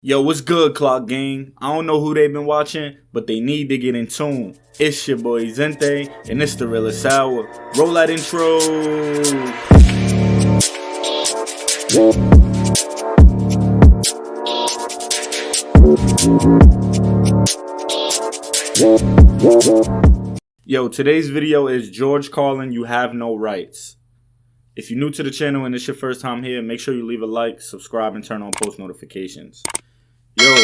Yo, what's good, Clock Gang? I don't know who they've been watching, but they need to get in tune. It's your boy Zente, and it's the Realest Hour. Roll that intro. Yo, today's video is George Carlin, You Have No Rights. If you're new to the channel and it's your first time here, make sure you leave a like, subscribe, and turn on post notifications. Yo,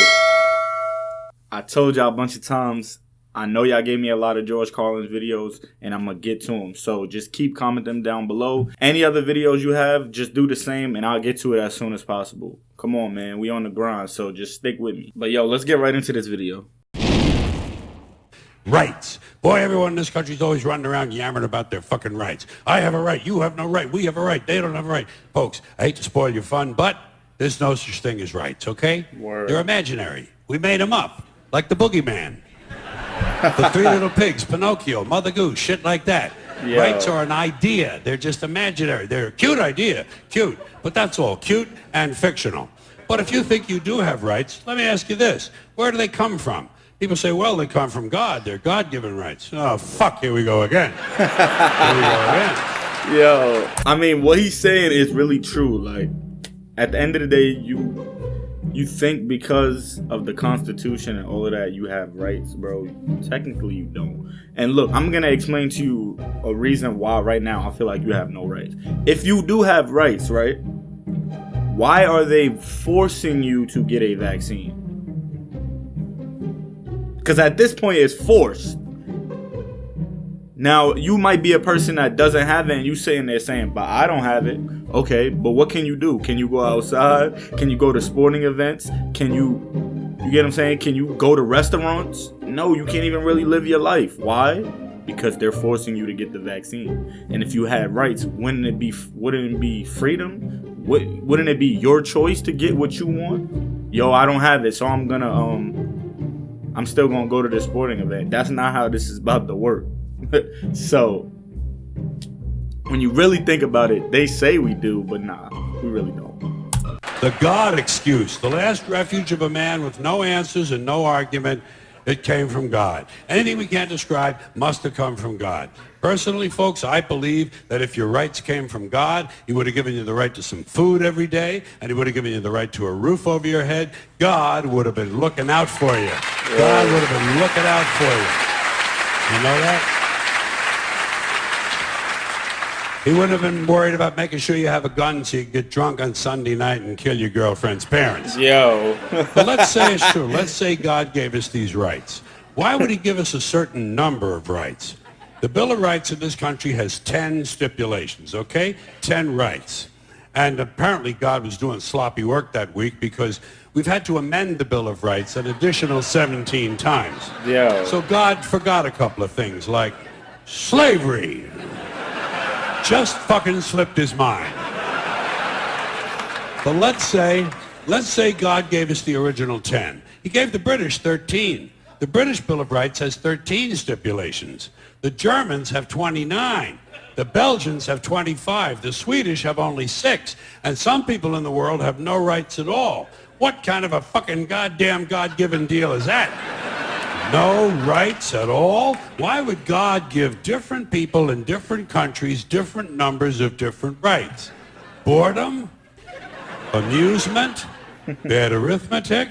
I told y'all a bunch of times, I know y'all gave me a lot of George Carlin's videos, and I'm going to get to them. So just keep commenting them down below. Any other videos you have, just do the same, and I'll get to it as soon as possible. Come on, man. We on the grind, so just stick with me. But yo, let's get right into this video. Rights. Boy, everyone in this country's always running around yammering about their fucking rights. I have a right. You have no right. We have a right. They don't have a right. Folks, I hate to spoil your fun, but there's no such thing as rights, okay? Word. They're imaginary. We made them up, like the boogeyman. The Three Little Pigs, Pinocchio, Mother Goose, shit like that. Yo. Rights are an idea. They're just imaginary. They're a cute idea. Cute. But that's all. Cute and fictional. But if you think you do have rights, let me ask you this. Where do they come from? People say, well, they come from God. They're God-given rights. Oh, fuck, here we go again. Here we go again. Yo, I mean, what he's saying is really true. Like, at the end of the day, you think because of the Constitution and all of that, you have rights, bro. Technically, you don't. And look, I'm going to explain to you a reason why right now I feel like you have no rights. If you do have rights, right, why are they forcing you to get a vaccine? Because at this point, it's forced. Now, you might be a person that doesn't have it, and you sitting there saying, but I don't have it. Okay, but what can you do? Can you go outside? Can you go to sporting events? Can you get what I'm saying? Can you go to restaurants? No, you can't even really live your life. Why? Because they're forcing you to get the vaccine. And if you had rights, wouldn't it be freedom? Wouldn't it be your choice to get what you want? Yo, I don't have it, so I'm still gonna go to the sporting event. That's not how this is about to work. So, when you really think about it, they say we do, but nah, we really don't. The God excuse, the last refuge of a man with no answers and no argument, it came from God. Anything we can't describe must have come from God. Personally, folks, I believe that if your rights came from God, he would have given you the right to some food every day, and he would have given you the right to a roof over your head. God would have been looking out for you. God would have been looking out for you. You know that? He wouldn't have been worried about making sure you have a gun so you could get drunk on Sunday night and kill your girlfriend's parents. Yo. But let's say it's true. Let's say God gave us these rights. Why would he give us a certain number of rights? The Bill of Rights in this country has 10 stipulations, okay? 10 rights. And apparently God was doing sloppy work that week because we've had to amend the Bill of Rights an additional 17 times. Yo. So God forgot a couple of things like slavery. Just fucking slipped his mind. But let's say God gave us the original 10. He gave the British 13. The British Bill of Rights has 13 stipulations. The Germans have 29. The Belgians have 25. The Swedish have only 6. And some people in the world have no rights at all. What kind of a fucking goddamn God-given deal is that? No rights at all? Why would God give different people in different countries different numbers of different rights? Boredom? Amusement? Bad arithmetic?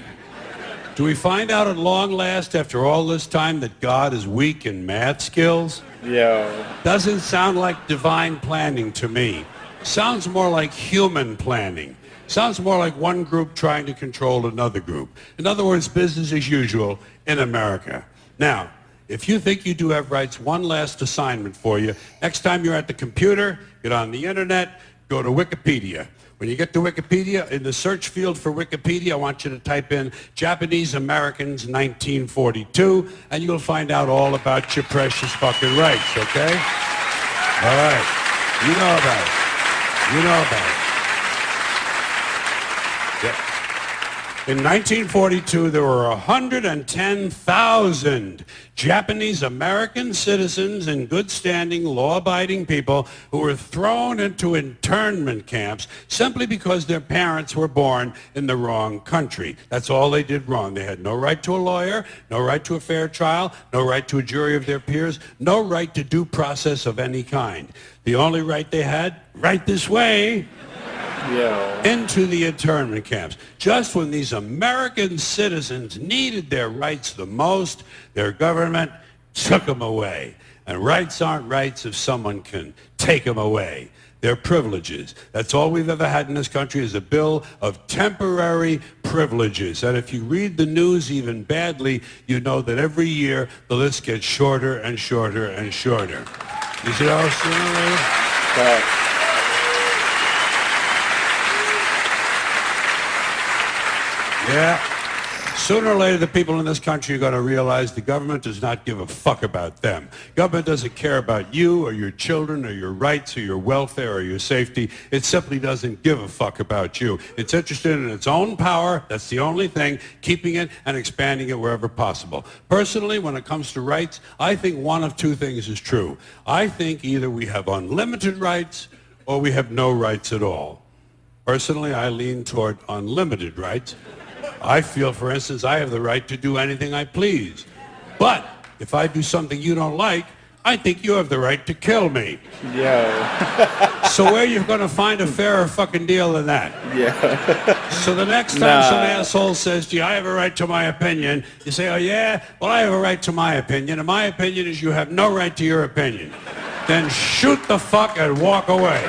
Do we find out at long last after all this time that God is weak in math skills? Yo. Doesn't sound like divine planning to me. Sounds more like human planning. Sounds more like one group trying to control another group. In other words, business as usual in America. Now, if you think you do have rights, one last assignment for you. Next time you're at the computer, get on the internet, go to Wikipedia. When you get to Wikipedia, in the search field for Wikipedia, I want you to type in Japanese Americans 1942, and you'll find out all about your precious fucking rights, okay? All right. You know about it. You know about it. In 1942, there were 110,000 Japanese American citizens and good standing, law-abiding people who were thrown into internment camps simply because their parents were born in the wrong country. That's all they did wrong. They had no right to a lawyer, no right to a fair trial, no right to a jury of their peers, no right to due process of any kind. The only right they had, right this way, into the internment camps. Just when these American citizens needed their rights the most, their government took them away. And rights aren't rights if someone can take them away. They're privileges. That's all we've ever had in this country is a bill of temporary privileges. And if you read the news even badly, you know that every year the list gets shorter and shorter and shorter. You see how sooner Yeah. Sooner or later, the people in this country are going to realize the government does not give a fuck about them. Government doesn't care about you or your children or your rights or your welfare or your safety. It simply doesn't give a fuck about you. It's interested in its own power. That's the only thing, keeping it and expanding it wherever possible. Personally, when it comes to rights, I think one of two things is true. I think either we have unlimited rights or we have no rights at all. Personally, I lean toward unlimited rights. I feel, for instance, I have the right to do anything I please. But if I do something you don't like, I think you have the right to kill me. So where are you going to find a fairer fucking deal than that? So the next time some asshole says to you, I have a right to my opinion, you say, oh yeah? Well, I have a right to my opinion, and my opinion is you have no right to your opinion. Then shoot the fuck and walk away.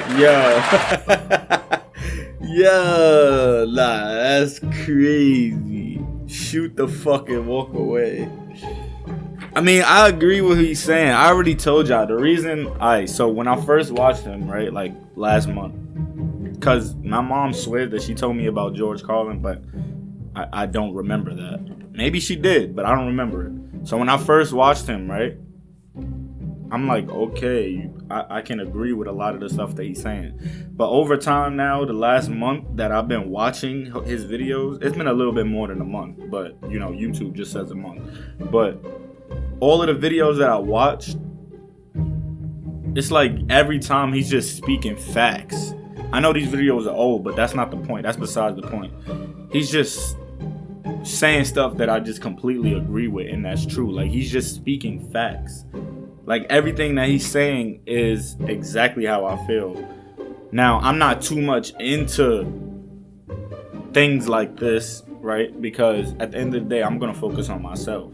Yeah, nah, that's crazy. Shoot the fuck and walk away. I mean, I agree with what he's saying. I already told y'all the reason. So when I first watched him, right, like last month, because my mom swears that she told me about George Carlin, but I don't remember that. Maybe she did, but I don't remember it. So when I first watched him, right, I'm like, okay, I can agree with a lot of the stuff that he's saying. But over time now, the last month that I've been watching his videos, it's been a little bit more than a month, but, you know, YouTube just says a month. But all of the videos that I watched, it's like every time he's just speaking facts. I know these videos are old, but that's not the point. That's besides the point. He's just saying stuff that I just completely agree with, and that's true. Like, he's just speaking facts. Like, everything that he's saying is exactly how I feel. Now, I'm not too much into things like this, right? Because at the end of the day, I'm going to focus on myself.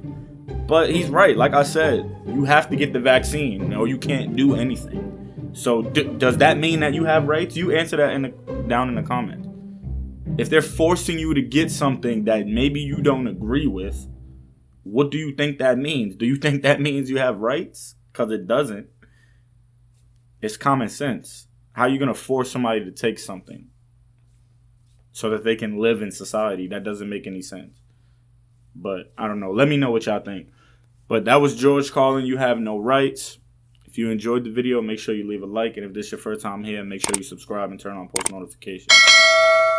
But he's right. Like I said, you have to get the vaccine or you can't do anything. So does that mean that you have rights? You answer that down in the comments. If they're forcing you to get something that maybe you don't agree with, what do you think that means? Do you think that means you have rights? Because it doesn't. It's common sense. How are you going to force somebody to take something so that they can live in society? That doesn't make any sense. But I don't know. Let me know what y'all think. But that was George Carlin. You have no rights. If you enjoyed the video, make sure you leave a like. And if this is your first time here, make sure you subscribe and turn on post notifications.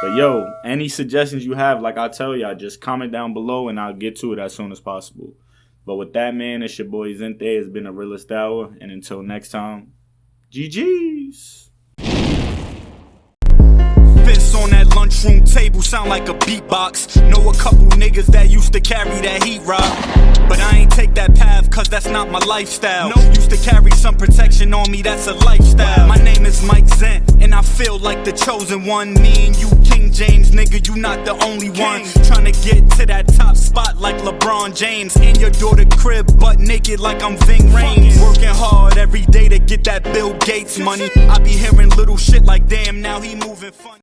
But yo, any suggestions you have, like I tell y'all, just comment down below and I'll get to it as soon as possible. But with that, man, it's your boy Zente. It's been a Realest Hour. And until next time, GG's. Fist on that lunchroom table sound like a beatbox. Know a couple niggas that used to carry that heat rock, but I ain't take that path cause that's not my lifestyle. No, used to carry some protection on me, that's a lifestyle. My name is Mike Zent, and I feel like the chosen one. Me and you, King James, nigga, you not the only one. Trying to get to that top spot like LeBron James. In your daughter crib, butt naked like I'm Ving Rhames. Working hard every day to get that Bill Gates money. I be hearing little shit like, damn, now he moving funny.